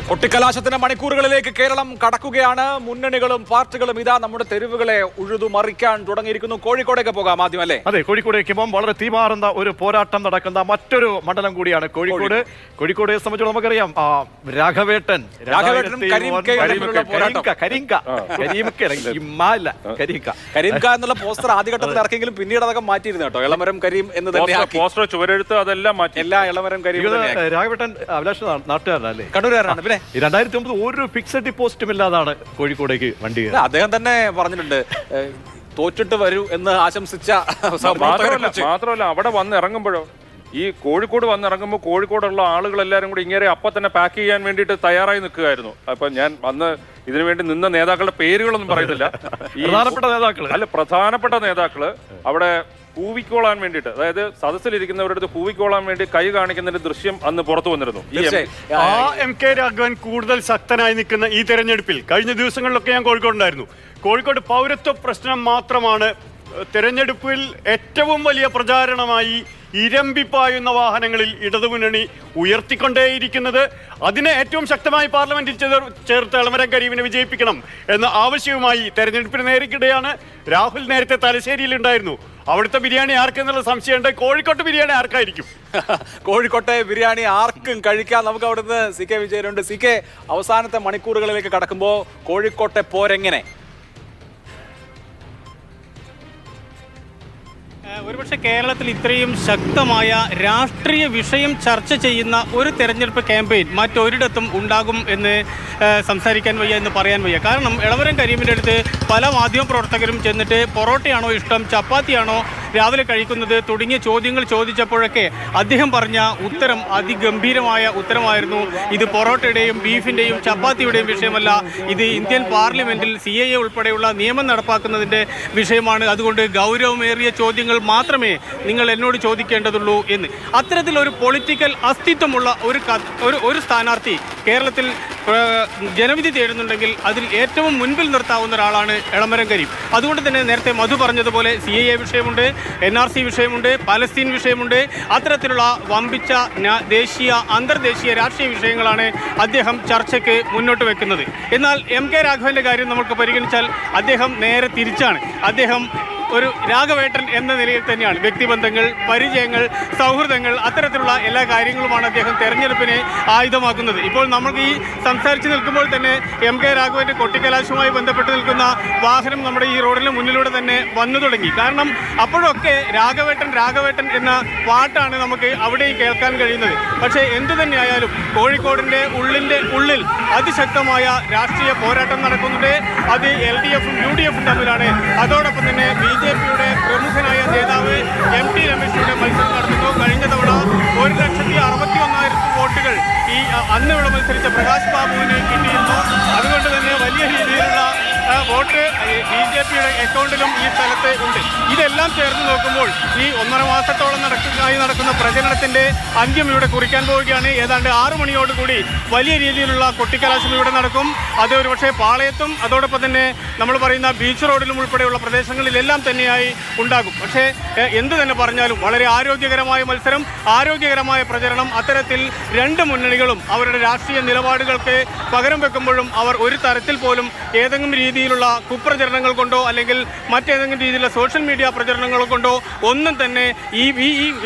കൊട്ടിക്കലാശത്തിന്റെ മണിക്കൂറുകളിലേക്ക് കേരളം കടക്കുകയാണ്. മുന്നണികളും പാർട്ടികളും ഇതാ നമ്മുടെ തെരുവുകളെ ഉഴുതുമറിക്കാൻ തുടങ്ങിയിരിക്കുന്നു. കോഴിക്കോടേക്ക് പോകാം ആദ്യം, അല്ലേ? അതെ, കോഴിക്കോടേക്ക് പോകാം. വളരെ തീമാറുന്ന ഒരു പോരാട്ടം നടക്കുന്ന മറ്റൊരു മണ്ഡലം കൂടിയാണ് കോഴിക്കോട്. കോഴിക്കോടെ സംബന്ധിച്ച് നമുക്കറിയാം, രാഘവേട്ടൻ എന്നുള്ള പോസ്റ്റർ ആദ്യഘട്ടത്തിൽ ഇറക്കിയെങ്കിലും പിന്നീട് അതൊക്കെ മാറ്റിയിരുന്നു കേട്ടോ. ഇളമരം കരീം എന്ന് തന്നെ പോസ്റ്റർ, ചുവരെഴുത്ത് അതെല്ലാം മാറ്റി. എല്ലാ ഇളമരം കരീം. രാഘവേട്ടൻ അഭിലാഷ് നാട്ടുകാരനല്ലേ? കണ്ണൂരുകാരനാണ്. പിന്നെ 2009 ഒരു ഫിക്സഡ് ഡിപ്പോസിറ്റും ഇല്ലാതാണ് കോഴിക്കോടേക്ക് വണ്ടി. അദ്ദേഹം തന്നെ പറഞ്ഞിട്ടുണ്ട്, തോറ്റിട്ട് വരൂ എന്ന് ആശംസിച്ച. മാത്രമല്ല അവിടെ വന്ന് ഇറങ്ങുമ്പോഴോ, ഈ കോഴിക്കോട് വന്നിറങ്ങുമ്പോൾ കോഴിക്കോടുള്ള ആളുകളെല്ലാരും കൂടി ഇങ്ങനെ അപ്പം തന്നെ പാക്ക് ചെയ്യാൻ വേണ്ടിയിട്ട് തയ്യാറായി നിൽക്കുകയായിരുന്നു. അപ്പൊ ഞാൻ അന്ന് ഇതിനുവേണ്ടി നിന്ന നേതാക്കളുടെ പേരുകളൊന്നും പറയുന്നില്ല. പ്രധാനപ്പെട്ട നേതാക്കള് അവിടെ കൂവിക്കോളാൻ വേണ്ടിയിട്ട്, അതായത് സദസ്സിലിരിക്കുന്നവരുടെ അടുത്ത് കൂവിക്കോളാൻ വേണ്ടി കൈ കാണിക്കുന്നതിന്റെ ദൃശ്യം അന്ന് പുറത്തു വന്നിരുന്നു. എം കെ രാഘവൻ കൂടുതൽ ശക്തനായി നിൽക്കുന്ന ഈ തെരഞ്ഞെടുപ്പിൽ കഴിഞ്ഞ ദിവസങ്ങളിലൊക്കെ ഞാൻ കോഴിക്കോടുണ്ടായിരുന്നു. കോഴിക്കോട് പൗരത്വ പ്രശ്നം മാത്രമാണ് തെരഞ്ഞെടുപ്പിൽ ഏറ്റവും വലിയ പ്രചാരണമായി ഇരമ്പിപ്പായുന്ന വാഹനങ്ങളിൽ ഇടതുമുന്നണി ഉയർത്തിക്കൊണ്ടേയിരിക്കുന്നത്. അതിനെ ഏറ്റവും ശക്തമായി പാർലമെന്റിൽ ചേർത്ത് എളമരം കരീമിനെ വിജയിപ്പിക്കണം എന്ന ആവശ്യവുമായി തെരഞ്ഞെടുപ്പിന് നേരിടുകയാണ്. രാഹുൽ നേരത്തെ തലശ്ശേരിയിൽ ഉണ്ടായിരുന്നു. അവിടുത്തെ ബിരിയാണി ആർക്കെന്നുള്ള സംശയമുണ്ട്. കോഴിക്കോട്ട് ബിരിയാണി ആർക്കായിരിക്കും? കോഴിക്കോട്ടെ ബിരിയാണി ആർക്കും കഴിക്കാം. നമുക്ക് അവിടുന്ന് സി കെ വിജയനുണ്ട്. സി കെ, അവസാനത്തെ മണിക്കൂറുകളിലേക്ക് കടക്കുമ്പോൾ കോഴിക്കോട്ടെ പോരെങ്ങനെ? ഒരുപക്ഷെ കേരളത്തിൽ ഇത്രയും ശക്തമായ രാഷ്ട്രീയ വിഷയം ചർച്ച ചെയ്യുന്ന ഒരു തെരഞ്ഞെടുപ്പ് ക്യാമ്പയിൻ മറ്റൊരിടത്തും ഉണ്ടാകും എന്ന് സംസാരിക്കാൻ വയ്യ, എന്ന് പറയാൻ വയ്യ. കാരണം എളമരം കരീമിൻ്റെ അടുത്ത് പല മാധ്യമപ്രവർത്തകരും ചെന്നിട്ട് പൊറോട്ടയാണോ ഇഷ്ടം, ചപ്പാത്തിയാണോ രാവിലെ കഴിക്കുന്നത് തുടങ്ങിയ ചോദ്യങ്ങൾ ചോദിച്ചപ്പോഴൊക്കെ അദ്ദേഹം പറഞ്ഞ ഉത്തരം അതിഗംഭീരമായ ഉത്തരമായിരുന്നു. ഇത് പൊറോട്ടയുടെയും ബീഫിൻ്റെയും ചപ്പാത്തിയുടെയും വിഷയമല്ല, ഇത് ഇന്ത്യൻ പാർലമെൻറ്റിൽ CAA ഉൾപ്പെടെയുള്ള നിയമം നടപ്പാക്കുന്നതിൻ്റെ വിഷയമാണ്. അതുകൊണ്ട് ഗൗരവമേറിയ ചോദ്യങ്ങൾ മാത്രമേ നിങ്ങൾ എന്നോട് ചോദിക്കേണ്ടതുള്ളൂ എന്ന്. അത്തരത്തിലൊരു പൊളിറ്റിക്കൽ അസ്തിത്വമുള്ള ഒരു സ്ഥാനാർത്ഥി കേരളത്തിൽ ജനവിധി തേടുന്നുണ്ടെങ്കിൽ അതിൽ ഏറ്റവും മുൻപിൽ നിർത്താവുന്ന ഒരാളാണ് എളമരം കരീം. അതുകൊണ്ട് തന്നെ നേരത്തെ മധു പറഞ്ഞതുപോലെ CAA വിഷയമുണ്ട്, NRC വിഷയമുണ്ട്, പലസ്തീൻ വിഷയമുണ്ട്. അത്തരത്തിലുള്ള വമ്പിച്ച ദേശീയ അന്തർദേശീയ രാഷ്ട്രീയ വിഷയങ്ങളാണ് അദ്ദേഹം ചർച്ചയ്ക്ക് മുന്നോട്ട് വെക്കുന്നത്. എന്നാൽ എം കെ രാഘവൻ്റെ കാര്യം നമുക്ക് പരിഗണിച്ചാൽ അദ്ദേഹം നേരെ തിരിച്ചാണ്. അദ്ദേഹം ഒരു രാഘവേട്ടൻ എന്ന നിലയിൽ തന്നെയാണ്. വ്യക്തിബന്ധങ്ങൾ, പരിചയങ്ങൾ, സൗഹൃദങ്ങൾ, അത്തരത്തിലുള്ള എല്ലാ കാര്യങ്ങളുമാണ് അദ്ദേഹം തെരഞ്ഞെടുപ്പിനെ ആയുധമാക്കുന്നത്. ഇപ്പോൾ നമുക്ക് ഈ സംസാരിച്ച് നിൽക്കുമ്പോൾ തന്നെ എം കെ രാഘവൻ്റെ കൊട്ടിക്കലാശവുമായി ബന്ധപ്പെട്ട് നിൽക്കുന്ന വാഹനം നമ്മുടെ ഈ റോഡിന് മുന്നിലൂടെ തന്നെ വന്നു തുടങ്ങി. കാരണം അപ്പോഴൊക്കെ രാഘവേട്ടൻ എന്ന പാട്ടാണ് നമുക്ക് അവിടെ കേൾക്കാൻ കഴിയുന്നത്. പക്ഷേ എന്തു തന്നെയായാലും കോഴിക്കോടിൻ്റെ ഉള്ളിൽ അതിശക്തമായ രാഷ്ട്രീയ പോരാട്ടം നടക്കുന്നുണ്ട്. അത് LDFും UDFും തമ്മിലാണ്. അതോടൊപ്പം തന്നെ BJPയുടെ പ്രമുഖനായ നേതാവ് MT രമേശിയുടെ മത്സരം നടത്തുന്നു. കഴിഞ്ഞ തവണ 1,61,000 വോട്ടുകൾ ഈ അന്ന് ഇവിടെ മത്സരിച്ച പ്രകാശ് ബാബുവിന് കിട്ടിയിരുന്നു. അതുകൊണ്ട് തന്നെ വലിയ രീതിയിലുള്ള വോട്ട് BJPയുടെ അക്കൗണ്ടിലും ഈ സ്ഥലത്ത് ഉണ്ട്. ഇതെല്ലാം ചേർന്ന് നോക്കുമ്പോൾ ഈ 1.5 മാസത്തോളം നടക്കുന്ന പ്രചരണത്തിന്റെ അന്ത്യം ഇവിടെ കുറിക്കാൻ പോവുകയാണ്. ഏതാണ്ട് 6 മണിയോടുകൂടി വലിയ രീതിയിലുള്ള കൊട്ടിക്കലാശം ഇവിടെ നടക്കും. അത് ഒരുപക്ഷെ പാളയത്തും അതോടൊപ്പം തന്നെ നമ്മൾ പറയുന്ന ബീച്ച് റോഡിലും ഉൾപ്പെടെയുള്ള പ്രദേശങ്ങളിലെല്ലാം തന്നെയായി ഉണ്ടാകും. പക്ഷേ എന്തു തന്നെ പറഞ്ഞാലും വളരെ ആരോഗ്യകരമായ മത്സരം, ആരോഗ്യകരമായ പ്രചരണം. അത്തരത്തിൽ രണ്ട് മുന്നണികളും അവരുടെ രാഷ്ട്രീയ നിലപാടുകൾക്ക് പകരം വെക്കുമ്പോഴും അവർ ഒരു തരത്തിൽ പോലും ഏതെങ്കിലും രീതിയിലുള്ള കുപ്രചരണങ്ങൾ കൊണ്ടോ അല്ലെങ്കിൽ മറ്റേതെങ്കിലും രീതിയിലുള്ള സോഷ്യൽ മീഡിയ പ്രചരണങ്ങൾ കൊണ്ടോ ഒന്നും തന്നെ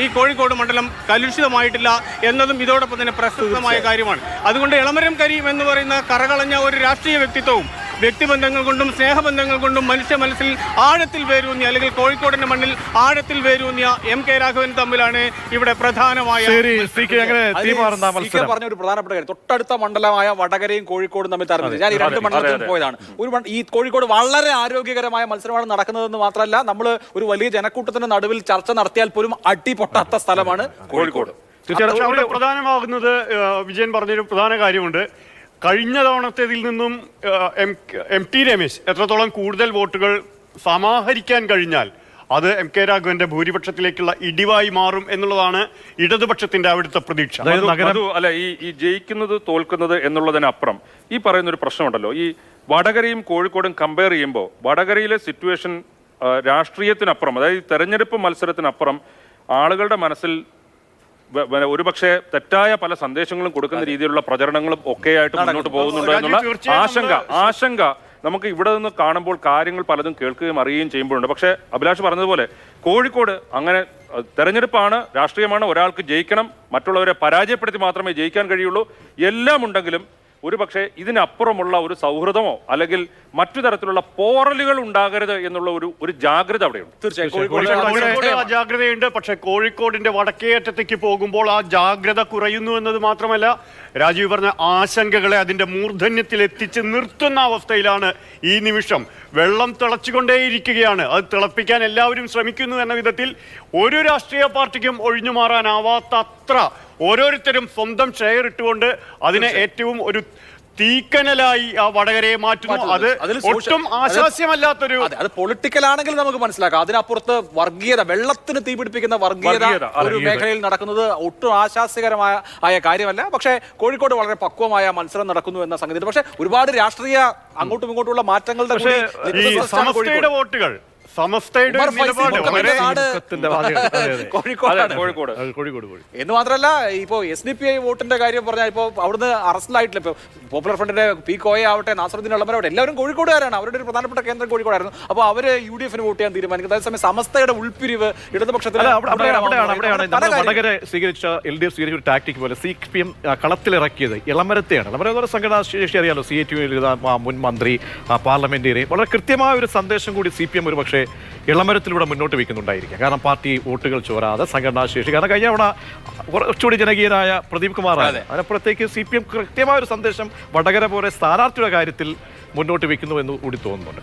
ഈ കോഴിക്കോട് മണ്ഡലം കലുഷിതമായിട്ടില്ല എന്നതും ഇതോടൊപ്പം തന്നെ പ്രസക്തമായ കാര്യമാണ്. അതുകൊണ്ട് എളമരം കരീം എന്ന് പറയുന്ന കറകളഞ്ഞ ഒരു രാഷ്ട്രീയ വ്യക്തിത്വവും വ്യക്തിബന്ധങ്ങൾ കൊണ്ടും സ്നേഹബന്ധങ്ങൾ കൊണ്ടും മനുഷ്യ മനസ്സിൽ ആഴത്തിൽ വേരൂന്നിയ അല്ലെങ്കിൽ കോഴിക്കോടിന്റെ മണ്ണിൽ ആഴത്തിൽ വേരൂന്നിയ എം കെ രാഘവൻ തമ്മിലാണ് ഇവിടെ പ്രധാനമായ പറഞ്ഞ ഒരു പ്രധാനപ്പെട്ട കാര്യം. തൊട്ടടുത്ത മണ്ഡലമായ വടകരയും കോഴിക്കോടും തമ്മിൽ തരംതിരിച്ചു. ഞാൻ ഈ രണ്ട് മണ്ഡലത്തിലും പോയതാണ്. ഈ കോഴിക്കോട് വളരെ ആരോഗ്യകരമായ മത്സരമാണ് നടക്കുന്നതെന്ന് മാത്രമല്ല, നമ്മൾ ഒരു വലിയ ജനക്കൂട്ടത്തിന്റെ നടുവിൽ ചർച്ച നടത്തിയാൽ പോലും അടി പൊട്ടാത്ത സ്ഥലമാണ് കോഴിക്കോട്. പ്രധാനമാകുന്നത് വിജയൻ പറഞ്ഞൊരു പ്രധാന കാര്യമുണ്ട്. കഴിഞ്ഞ തവണത്തേതിൽ നിന്നും MT രമേശ് എത്രത്തോളം കൂടുതൽ വോട്ടുകൾ സമാഹരിക്കാൻ കഴിഞ്ഞാൽ അത് എം കെ രാഘവന്റെ ഭൂരിപക്ഷത്തിലേക്കുള്ള ഇടിവായി മാറും എന്നുള്ളതാണ് ഇടതുപക്ഷത്തിന്റെ അവിടുത്തെ പ്രതീക്ഷ. അല്ല, ഈ ജയിക്കുന്നത് തോൽക്കുന്നത് എന്നുള്ളതിനപ്പുറം ഈ പറയുന്നൊരു പ്രശ്നമുണ്ടല്ലോ. ഈ വടകരയും കോഴിക്കോടും കമ്പയർ ചെയ്യുമ്പോൾ വടകരയിലെ സിറ്റുവേഷൻ രാഷ്ട്രീയത്തിനപ്പുറം, അതായത് തെരഞ്ഞെടുപ്പ് മത്സരത്തിനപ്പുറം ആളുകളുടെ മനസ്സിൽ ഒരുപക്ഷെ തെറ്റായ പല സന്ദേശങ്ങളും കൊടുക്കുന്ന രീതിയിലുള്ള പ്രചരണങ്ങളും ഒക്കെയായിട്ട് മുന്നോട്ട് പോകുന്നുണ്ടോ എന്നുള്ള ആശങ്ക നമുക്ക് ഇവിടെ നിന്ന് കാണുമ്പോൾ കാര്യങ്ങൾ പലതും കേൾക്കുകയും അറിയുകയും ചെയ്യുമ്പോഴുണ്ട്. പക്ഷേ അഭിലാഷ് പറഞ്ഞതുപോലെ കോഴിക്കോട് അങ്ങനെ തെരഞ്ഞെടുപ്പാണ്, രാഷ്ട്രീയമാണ്, ഒരാൾക്ക് ജയിക്കണം, മറ്റുള്ളവരെ പരാജയപ്പെടുത്തി മാത്രമേ ജയിക്കാൻ കഴിയുള്ളൂ. എല്ലാം ഉണ്ടെങ്കിലും ഒരുപക്ഷെ ഇതിനപ്പുറമുള്ള ഒരു സൗഹൃദമോ അല്ലെങ്കിൽ മറ്റു തരത്തിലുള്ള പോറലുകൾ ഉണ്ടാകരുത് എന്നുള്ള ഒരു ജാഗ്രത അവിടെയുണ്ട്. തീർച്ചയായും കോഴിക്കോട് ആ ജാഗ്രതയുണ്ട്. പക്ഷെ കോഴിക്കോടിന്റെ വടക്കേയറ്റത്തേക്ക് പോകുമ്പോൾ ആ ജാഗ്രത കുറയുന്നു എന്നത് മാത്രമല്ല, രാജീവ് പറഞ്ഞ ആശങ്കകളെ അതിന്റെ മൂർധന്യത്തിൽ എത്തിച്ച് നിർത്തുന്ന അവസ്ഥയിലാണ് ഈ നിമിഷം. വെള്ളം തിളച്ചുകൊണ്ടേയിരിക്കുകയാണ്. അത് തിളപ്പിക്കാൻ എല്ലാവരും ശ്രമിക്കുന്നു എന്ന വിധത്തിൽ ഒരു രാഷ്ട്രീയ പാർട്ടിക്കും ഒഴിഞ്ഞു മാറാനാവാത്ത അത്ര ഓരോരുത്തരും സ്വന്തം ഷെയർ ഇട്ടുകൊണ്ട് അതിനെ ഏറ്റവും ഒരു തീക്കനലായി ആ വടകരയെ മാറ്റുന്നു. അത് ഒട്ടും ആശാസ്യമല്ലാത്തൊരു, അത് പൊളിറ്റിക്കൽ ആണെങ്കിൽ നമുക്ക് മനസ്സിലാക്കാം. അതിനപ്പുറത്ത് വർഗീയത, വെള്ളത്തിന് തീ പിടിപ്പിക്കുന്ന വർഗീയത ഒരു മേഖലയിൽ നടക്കുന്നത് ഒട്ടും ആശാസ്യകരമായ കാര്യമല്ല. പക്ഷേ കോഴിക്കോട് വളരെ പക്വമായ മത്സരം നടക്കുന്നു എന്ന സംഗതി. പക്ഷേ ഒരുപാട് രാഷ്ട്രീയ അങ്ങോട്ടും ഇങ്ങോട്ടുള്ള മാറ്റങ്ങളുടെ ഈ സമസ്തയുടെ വോട്ടുകൾ, സമസ്തയുടെ കോഴിക്കോട് എന്ന് മാത്രമല്ല, ഇപ്പോ SDPI വോട്ടിന്റെ കാര്യം പറഞ്ഞാൽ ഇപ്പോ അവിടുന്ന് അറസ്റ്റിലായിട്ടില്ല. ഇപ്പൊ പോപ്പുലർ ഫ്രണ്ടിന്റെ പി കോയ ആവട്ടെ, നാസറുദ്ദീൻ എളമരം, എല്ലാവരും കോഴിക്കോടുകാരാണ്. അവരുടെ ഒരു പ്രധാനപ്പെട്ട കേന്ദ്രം കോഴിക്കോടായിരുന്നു. അപ്പോൾ അവര് UDF വോട്ട് ചെയ്യാൻ തീരുമാനിക്കും. അതേസമയം സമസ്തയുടെ ഉൾപ്പിരിവ് ഇടതുപക്ഷത്തിൽ വടകര സ്വീകരിച്ച LDF സ്വീകരിച്ച ഒരു ടാക്ടിക് പോലെ CPM കളത്തിലിറക്കിയത് ഇളമരത്തെയാണ്. ഇളമരം സംഘടനാ ശേഷി അറിയാലോ, CATU മുൻ മന്ത്രി, പാർലമെന്റേറിയൻ. വളരെ കൃത്യമായ ഒരു സന്ദേശം കൂടി CPM ഒരു പക്ഷേ ഇളമരത്തിലൂടെ മുന്നോട്ട് വയ്ക്കുന്നുണ്ടായിരിക്കാം. കാരണം പാർട്ടി വോട്ടുകൾ ചോരാതെ സംഘടനാ ശേഷി, കാരണം കഴിഞ്ഞ തവണ കുറച്ചുകൂടി ജനകീയനായ പ്രദീപ് കുമാറാണ്. അതിനപ്പുറത്തേക്ക് CPM കൃത്യമായ ഒരു സന്ദേശം വടകര പോലെ സ്ഥാനാർത്ഥിയുടെ കാര്യത്തിൽ മുന്നോട്ട് വയ്ക്കുന്നു എന്ന് കൂടി തോന്നുന്നുണ്ട്.